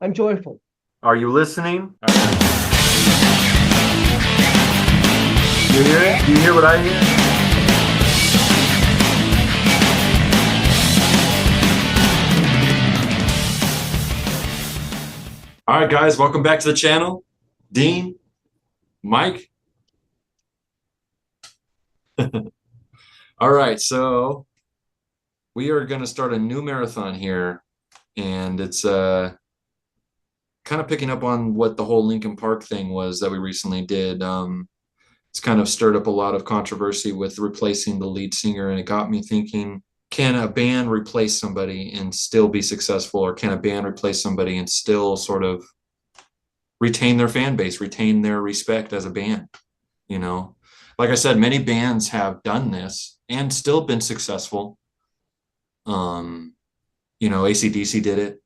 I'm joyful. Are you listening? You hear it? Do you hear what I hear? All right, guys, welcome back to the channel. Dean, Mike. All right, so we are going to start a new marathon here, and it's kind of picking up on what the whole Linkin Park thing was that we recently did. It's kind of stirred up a lot of controversy with replacing the lead singer, and it got me thinking, can a band replace somebody and still be successful, or can a band replace somebody and still sort of retain their fan base, retain their respect as a band? You know, like I said, many bands have done this and still been successful. AC/DC did it.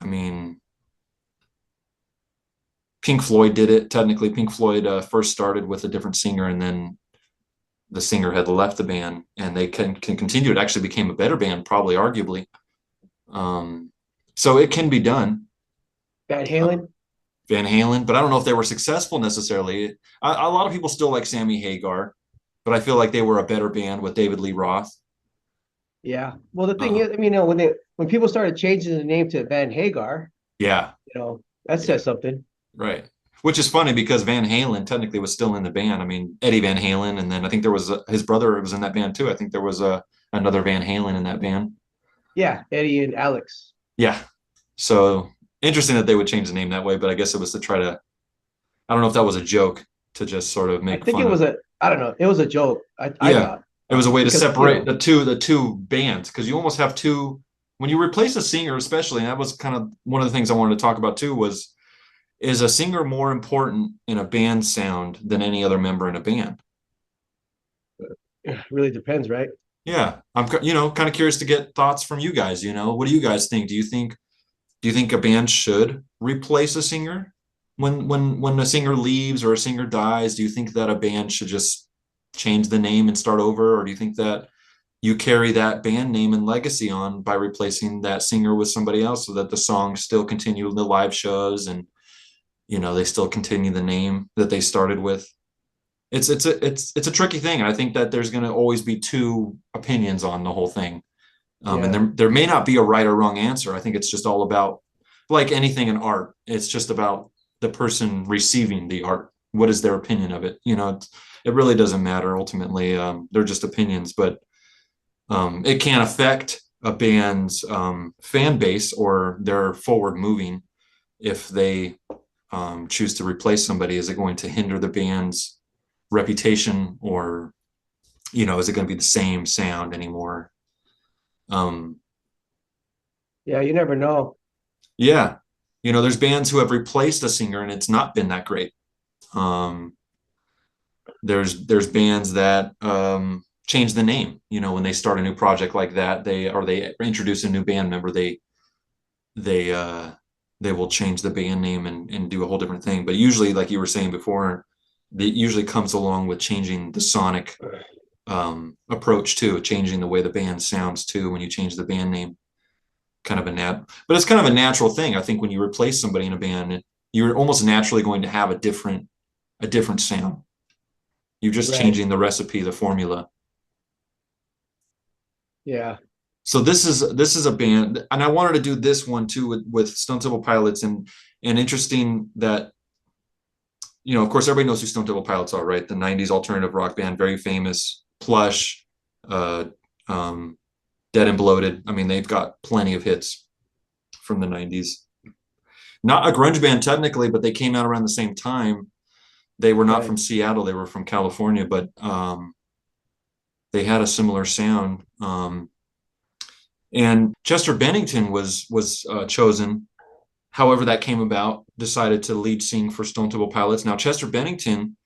I mean, Pink Floyd did it. Technically, Pink Floyd first started with a different singer, and then the singer had left the band, and they can continue. It actually became a better band, probably, arguably. So it can be done. Van Halen. Van Halen, but I don't know if they were successful necessarily. A lot of people still like Sammy Hagar, but I feel like they were a better band with David Lee Roth. Yeah. Well, the thing is, when people started changing the name to Van Hagar, Yeah, that says something. right. Which is funny because Van Halen technically was still in the band. I mean, Eddie Van Halen, and then I think there was his brother was in that band too. I think there was another Van Halen in that band. Yeah, Eddie and Alex. Yeah. So interesting that they would change the name that way, but I guess it was to try to, I don't know if that was a joke to just sort of make I think fun it was of. I don't know. It was a joke. I Yeah. thought It was a way to because, separate the two bands, because you almost have two when you replace a singer, especially, and that was kind of one of the things I wanted to talk about too, was is a singer more important in a band sound than any other member in a band? it really depends, right? Yeah, I'm kind of curious to get thoughts from you guys. What do you guys think? Do you think a band should replace a singer when a singer leaves or a singer dies? Do you think that a band should just change the name and start over, or do you think that you carry that band name and legacy on by replacing that singer with somebody else so that the songs still continue the live shows and they still continue the name that they started with? It's a tricky thing, and I think that there's going to always be two opinions on the whole thing. And Yeah. there may not be a right or wrong answer. I think it's just all about, like anything in art, it's just about the person receiving the art. What is their opinion of it? It really doesn't matter ultimately. They're just opinions, but it can affect a band's fan base or their forward moving if they choose to replace somebody. Is it going to hinder the band's reputation, or is it going to be the same sound anymore? Yeah, you never know. Yeah. There's bands who have replaced a singer and it's not been that great. There's bands that change the name, when they start a new project like that, they introduce a new band member, they will change the band name and do a whole different thing. But usually, like you were saying before, it usually comes along with changing the sonic approach too, changing the way the band sounds too when you change the band name. But it's kind of a natural thing. I think when you replace somebody in a band, you're almost naturally going to have a different sound. You're just Right. changing the recipe, the formula. Yeah. So this is a band, and I wanted to do this one too with Stone Temple Pilots, and interesting that of course everybody knows who Stone Temple Pilots are, right? The '90s alternative rock band, very famous. Plush, Dead and Bloated. I mean, they've got plenty of hits from the '90s. Not a grunge band technically, but they came out around the same time. They were not Right. from Seattle; they were from California, but they had a similar sound. And Chester Bennington was chosen. However, that came about. Decided to lead sing for Stone Temple Pilots. Now, Chester Bennington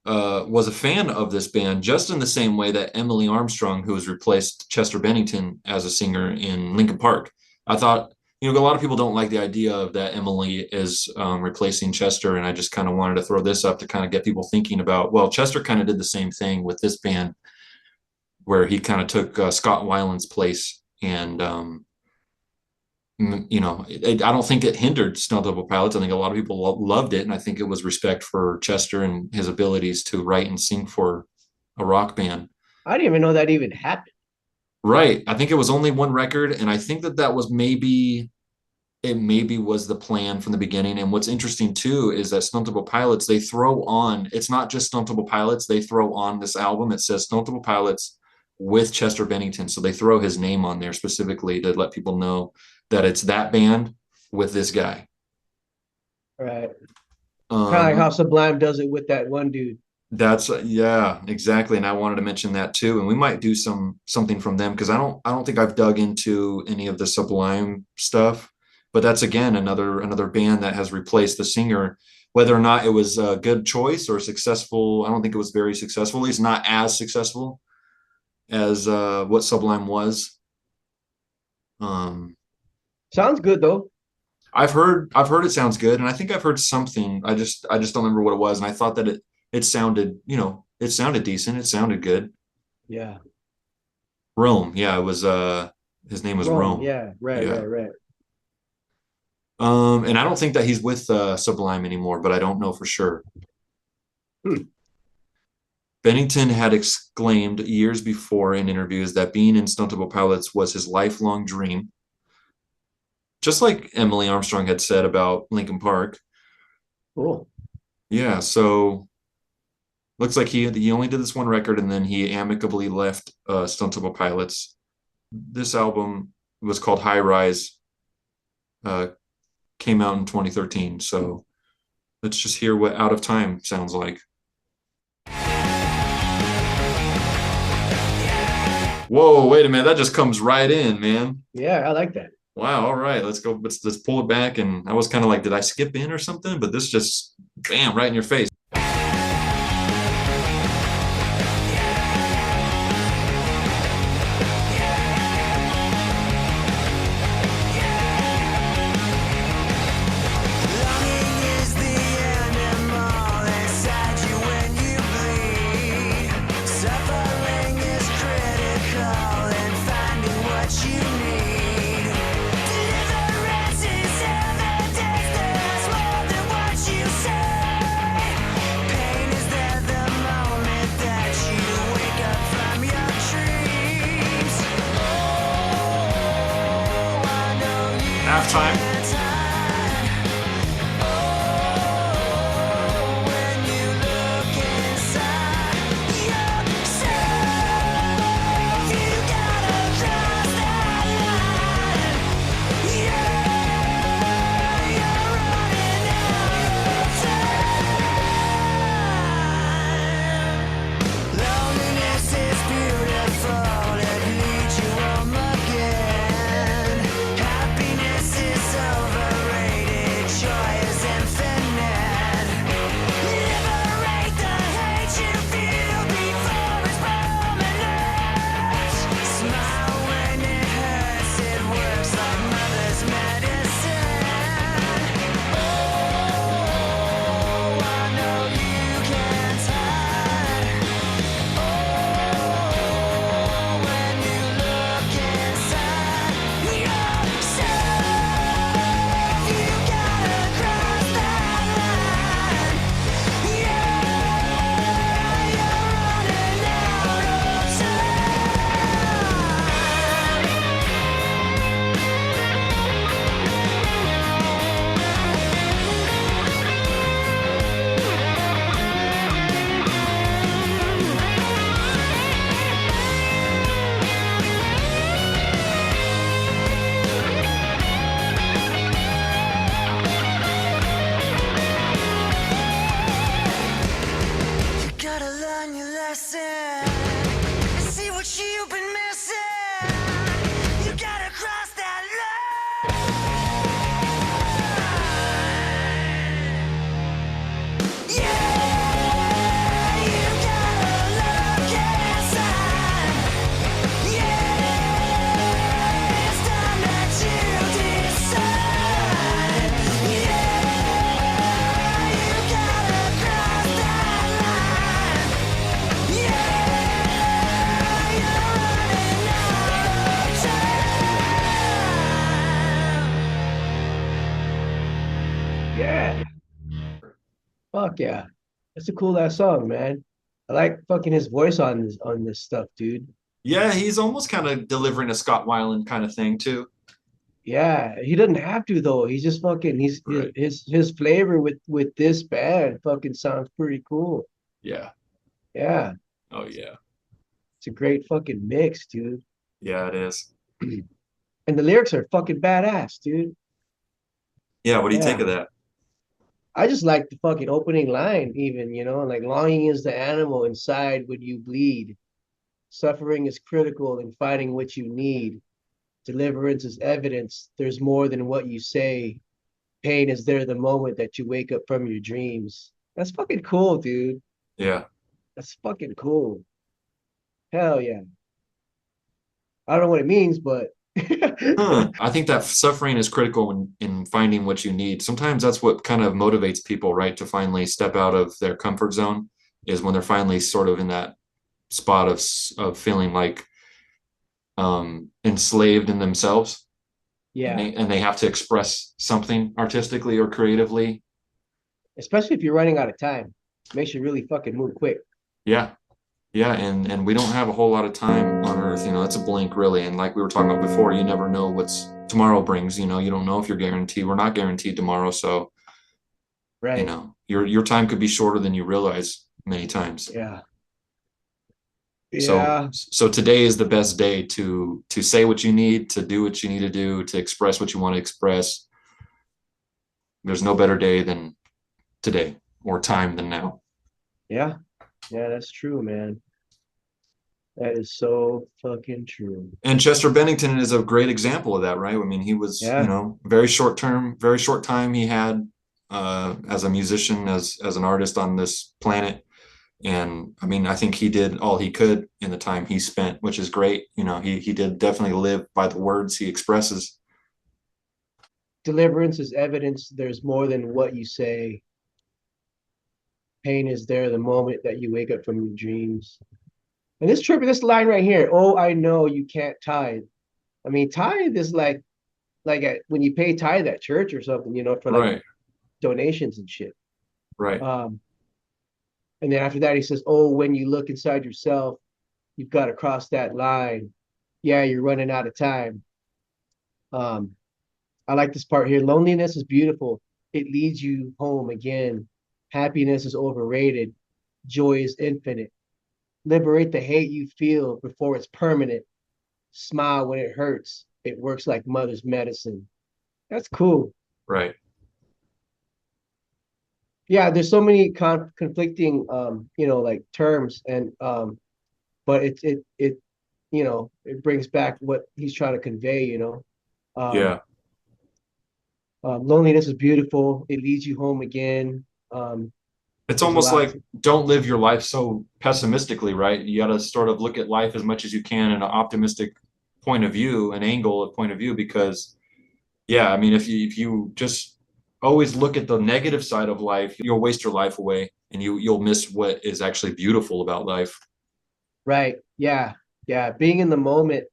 was a fan of this band, just in the same way that Emily Armstrong, who has replaced Chester Bennington as a singer in Linkin Park. I thought, a lot of people don't like the idea of that Emily is replacing Chester, and I just kind of wanted to throw this up to kind of get people thinking about, well, Chester kind of did the same thing with this band, where he kind of took Scott Weiland's place and You know, I don't think it hindered Stone Temple Pilots. I think a lot of people loved it, and I think it was respect for Chester and his abilities to write and sing for a rock band. I didn't even know that even happened. Right. I think it was only one record, and I think that that was maybe it maybe was the plan from the beginning. And what's interesting too is that Stone Temple Pilots, they throw on, it's not just Stone Temple Pilots, they throw on this album. It says Stone Temple Pilots with Chester Bennington. So they throw his name on there specifically to let people know that it's that band with this guy. Right. Kind of like how Um, Sublime does it with that one dude. that's yeah, exactly. And I wanted to mention that too. And we might do something from them because I don't think I've dug into any of the Sublime stuff. But that's again another band that has replaced the singer. Whether or not it was a good choice or successful, I don't think it was very successful. At least not as successful as what Sublime was. Um, Sounds good though. I've heard it sounds good, and I think I've heard something. I just don't remember what it was, and I thought that it sounded, it sounded decent. It sounded good. Yeah. Rome, yeah, it was his name was Rome. Rome. Yeah. Right. Yeah. Right. Right. And I don't think that he's with Sublime anymore, but I don't know for sure. Hmm. Bennington had exclaimed years before in interviews that being in Stone Temple Pilots was his lifelong dream, just like Emily Armstrong had said about Linkin Park. Cool. Yeah, so looks like he only did this one record and then he amicably left Stone Temple Pilots. This album was called High Rise, uh, came out in 2013. So let's just hear what Out of Time sounds like. Whoa, wait a minute. That just comes right in, man. Yeah, I like that. Wow. All right. Let's go. Let's pull it back. And I was kind of like, did I skip in or something? But this just bam, right in your face. Halftime. Happiness is Yeah. Fuck yeah. That's a cool ass song, man. I like fucking his voice on this stuff, dude. Yeah, he's almost kind of delivering a Scott Weiland kind of thing too. Yeah, he doesn't have to though. He's just fucking he's Right. his flavor with this band fucking sounds pretty cool. Yeah. Yeah, Oh yeah. it's a great fucking mix, dude. Yeah, it is. And the lyrics are fucking badass, dude. Yeah, what do you think Yeah. of that? I just like the fucking opening line, even, like longing is the animal inside when you bleed. Suffering is critical in finding what you need. Deliverance is evidence. There's more than what you say. Pain is there the moment that you wake up from your dreams. That's fucking cool, dude. Yeah. That's fucking cool. Hell yeah. I don't know what it means, but Huh. I think that suffering is critical in finding what you need. Sometimes that's what kind of motivates people, right? To finally step out of their comfort zone is when they're finally sort of in that spot of feeling like enslaved in themselves, and yeah, they have to express something artistically or creatively. especially if you're running out of time. Makes you really fucking move quick. Yeah. Yeah, and we don't have a whole lot of time on Earth. It's a blink, really. And like we were talking about before, you never know what's tomorrow brings. You don't know if you're guaranteed. We're not guaranteed tomorrow, so Right. your time could be shorter than you realize many times. Yeah. So Yeah. so today is the best day to say what you need, to do what you need to do, to express what you want to express. There's no better day than today or time than now. Yeah. Yeah, that's true, man. That is so fucking true. And Chester Bennington is a great example of that, right? I mean, he was, Yeah. very short time he had as a musician, as an artist on this planet. And I mean, I think he did all he could in the time he spent, which is great. He did definitely live by the words he expresses. Deliverance is evidence there's more than what you say. Pain is there the moment that you wake up from your dreams. And this line right here, oh, I know you can't tithe. I mean, tithe is when you pay tithe at church or something, for like Right, donations and shit. right, Um, and then after that, he says, oh, when you look inside yourself, you've got to cross that line. Yeah, you're running out of time. Um, I like this part here. Loneliness is beautiful. It leads you home again. Happiness is overrated. Joy is infinite. Liberate the hate you feel before it's permanent. Smile when it hurts. It works like mother's medicine. That's cool. right. Yeah, there's so many conflicting like terms and but it brings back what he's trying to convey. Um Yeah. Loneliness is beautiful. It leads you home again. It's There's a almost lot like to, don't live your life so pessimistically, right? You got to sort of look at life as much as you can in an optimistic point of view, an angle of point of view, because yeah, I mean, if you just always look at the negative side of life, you'll waste your life away, and you'll miss what is actually beautiful about life. right. Yeah. Yeah. Being in the moment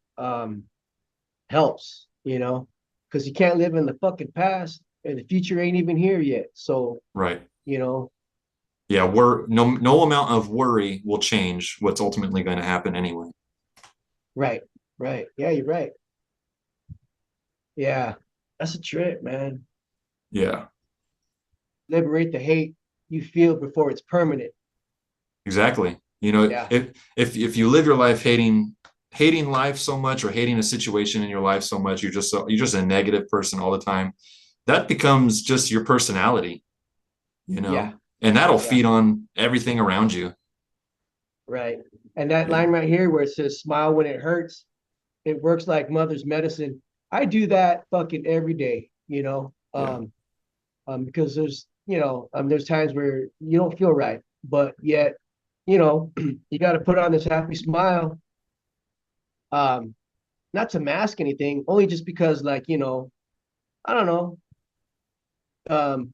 helps, because you can't live in the fucking past and the future ain't even here yet. So, Right. you know, Yeah, no amount of worry will change what's ultimately going to happen anyway. right. Right. Yeah, you're right. Yeah. That's a trip, man. Yeah, Liberate the hate you feel before it's permanent. exactly. Yeah. If you live your life hating life so much or hating a situation in your life so much, you're just a negative person all the time. That becomes just your personality, you Yeah. know, and that'll Yeah. feed on everything around you. Right. And that Yeah, line right here where it says smile when it hurts, it works like mother's medicine. I do that fucking every day, yeah, because there's times where you don't feel right, but yet, you got to put on this happy smile, um, not to mask anything, only just because, like, I don't know, um,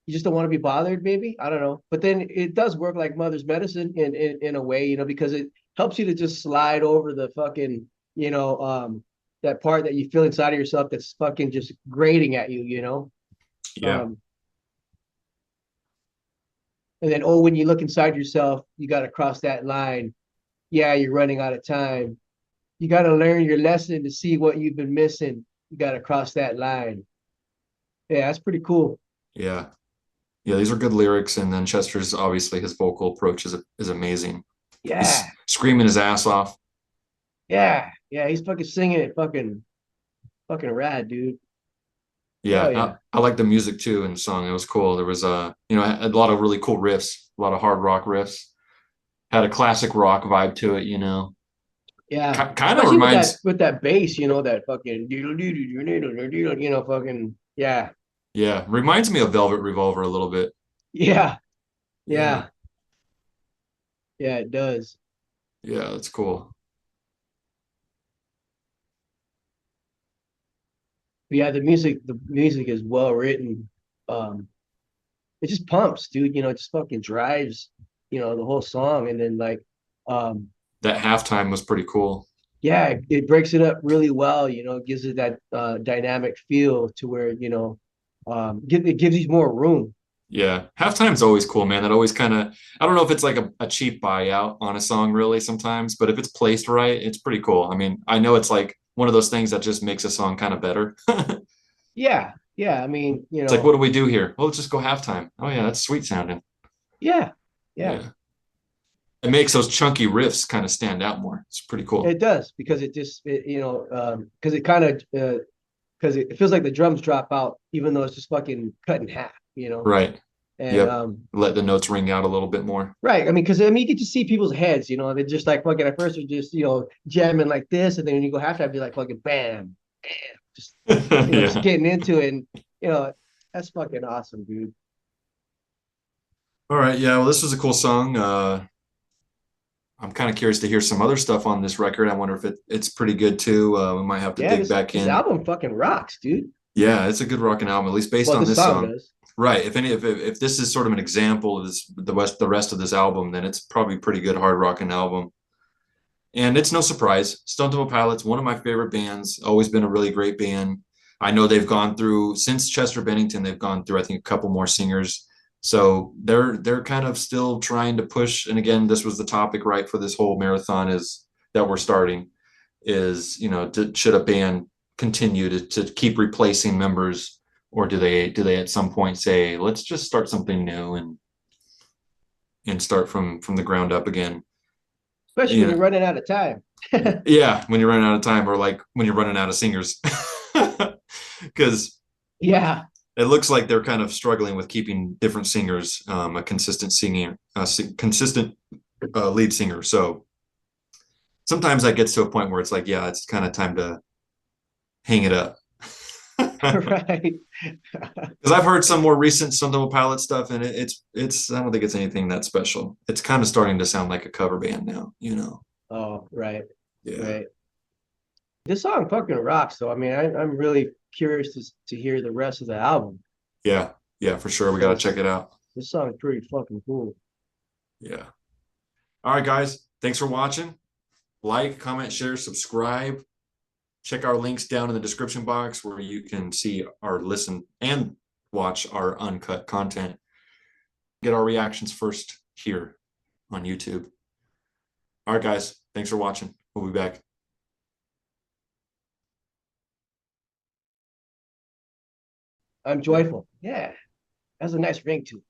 you just don't want to be bothered, maybe. I don't know. But then it does work like mother's medicine in a way, because it helps you to just slide over the fucking, that part that you feel inside of yourself that's fucking just grating at you. Yeah. Um, and then, oh, when you look inside yourself, you got to cross that line. Yeah, you're running out of time. You got to learn your lesson to see what you've been missing. You got to cross that line. Yeah, that's pretty cool. Yeah. Yeah, these are good lyrics, and then Chester's obviously his vocal approach is amazing. Yeah, He's screaming his ass off. yeah, yeah. He's fucking singing it, fucking rad, dude. Hell Yeah, yeah, I like the music too in the song. It was cool. There was a lot of really cool riffs, a lot of hard rock riffs. Had a classic rock vibe to it, yeah. Kind of Especially reminds, with that bass, that fucking fucking yeah, yeah, reminds me of Velvet Revolver a little bit. yeah, Yeah, yeah, yeah. It does. yeah, that's cool. But yeah, the music is well written. Um, it just pumps, dude. It just fucking drives, the whole song, and then um, That halftime was pretty cool. yeah, it breaks it up really well. It gives it that dynamic feel to where it gives you more room. Yeah, halftime's always cool, man. That always kind of, I don't know if it's like a cheap buyout on a song, really, sometimes, but if it's placed right, it's pretty cool. I mean, I know it's like one of those things that just makes a song kind of better. Yeah, yeah. I mean, It's like, what do we do here? Well, let's just go halftime. Oh, yeah, that's sweet sounding. yeah, yeah. Yeah. It makes those chunky riffs kind of stand out more. It's pretty cool. It does because it just because it kind of because it feels like the drums drop out even though it's just fucking cut in half. Right. And Yep. Let the notes ring out a little bit more. right, I mean, because you get to see people's heads. They're just like fucking at first they're just jamming like this, and then when you go halftime, be like fucking bam, just just Yeah. getting into it, and you know that's fucking awesome, dude. All right. Yeah. Well, this was a cool song. I'm kind of curious to hear some other stuff on this record. I wonder if it's pretty good too. We might have to Yeah, dig this back this in. album fucking rocks, dude. Yeah, it's a good rocking album, at least based Well, on this this song song. does. Right. If this is sort of an example of the rest of this album, then it's probably a pretty good hard rocking album. And it's no surprise. Stone Temple Pilots, one of my favorite bands, always been a really great band. I know they've gone through since Chester Bennington, they've gone through I think a couple more singers. So they're kind of still trying to push. And again, this was the topic, right, for this whole marathon is that we're starting is, should a band continue to keep replacing members, or do they at some point say, let's just start something new and start from the ground up again? Especially when You you're running out of time. Yeah, when you're running out of time, or like when you're running out of singers, because Yeah. it looks like they're kind of struggling with keeping different singers, a consistent singing, consistent lead singer. So sometimes that gets to a point where it's like, yeah, it's kind of time to hang it up. Right. Because I've heard some more recent Stone Temple Pilot stuff, and it's I don't think it's anything that special. It's kind of starting to sound like a cover band now. Oh, right. Yeah, Right. This song fucking rocks, though. I mean, I'm really curious to hear the rest of the album yeah, yeah, for sure. We got to check because it out. this song is pretty fucking cool. Yeah. All right, guys. Thanks for watching. Like, comment, share, subscribe. Check our links down in the description box where you can see our listen and watch our uncut content. Get our reactions first here on YouTube. All right, guys. Thanks for watching. We'll be back. I'm joyful. Yeah, that's a nice ring to it.